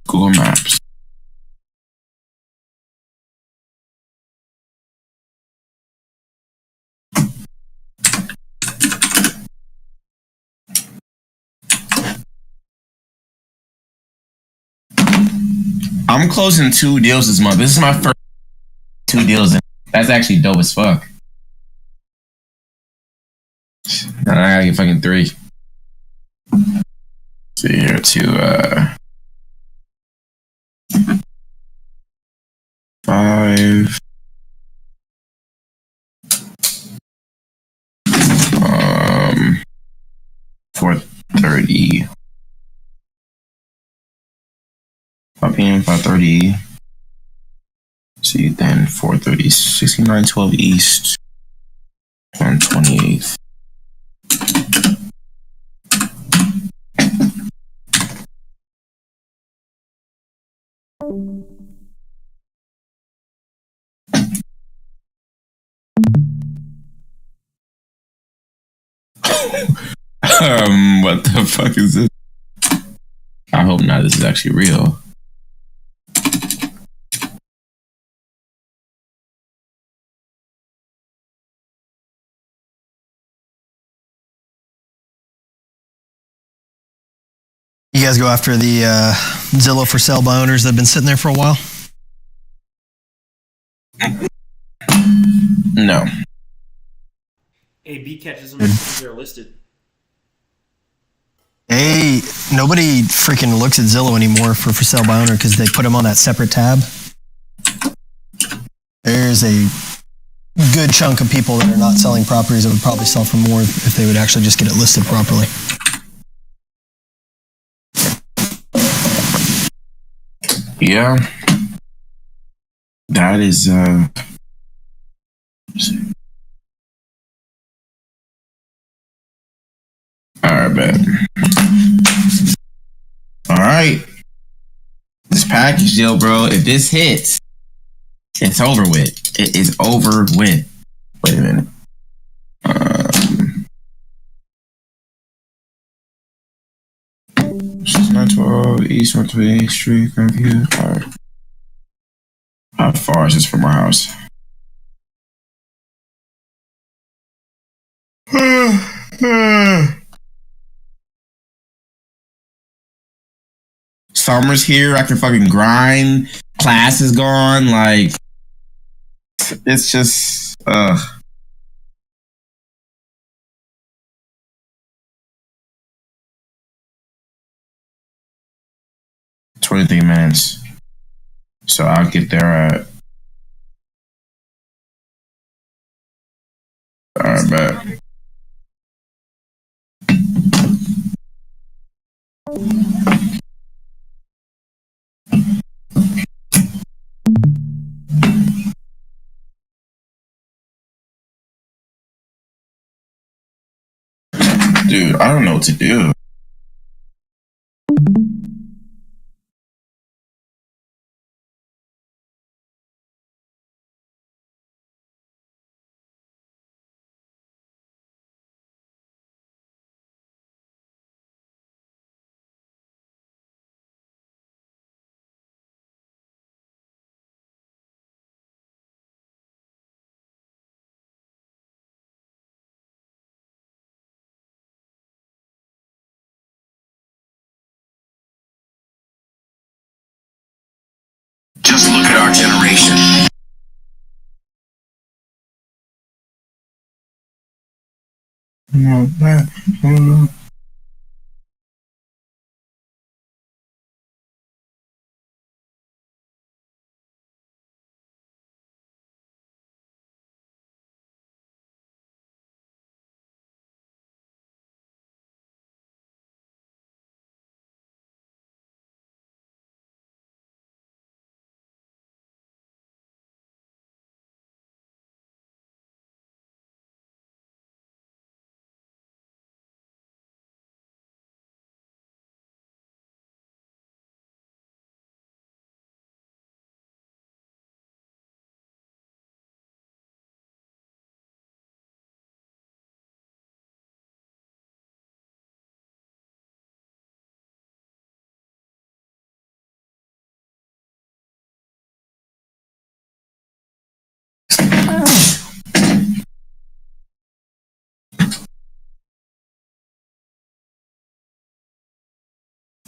Google Maps. I'm closing 2 deals this month. This is my first 2 deals. That's actually dope as fuck. I gotta get fucking 3. See here to 5. 4:30. 5 p.m. 5:30. See then 4:30. 6912 East. 128th. What the fuck is this? I hope not. This is actually real. You guys go after the Zillow for sale by owners that have been sitting there for a while? No. Hey, B catches them as they're listed. Hey, nobody freaking looks at Zillow anymore for sale by owner because they put them on that separate tab. There's a good chunk of people that are not selling properties that would probably sell for more if they would actually just get it listed properly. Yeah. That is Alright, bet. bet. All right. This package deal, bro. If this hits, it's over with. It is over with. Wait a minute. 912 East 128th Street, Grandview. All right. How far is this from our house? Summer's here. I can fucking grind. Class is gone. Like, it's just, 23 minutes. So I'll get there at. Alright, bet. Dude, I don't know what to do. Just look at our generation. No,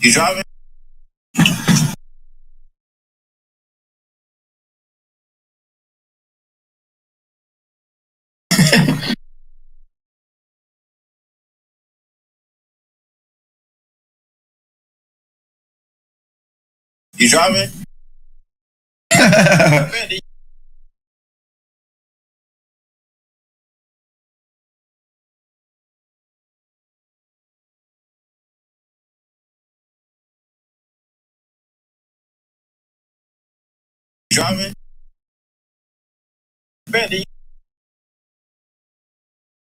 You driving? You driving? Driving? Bendy.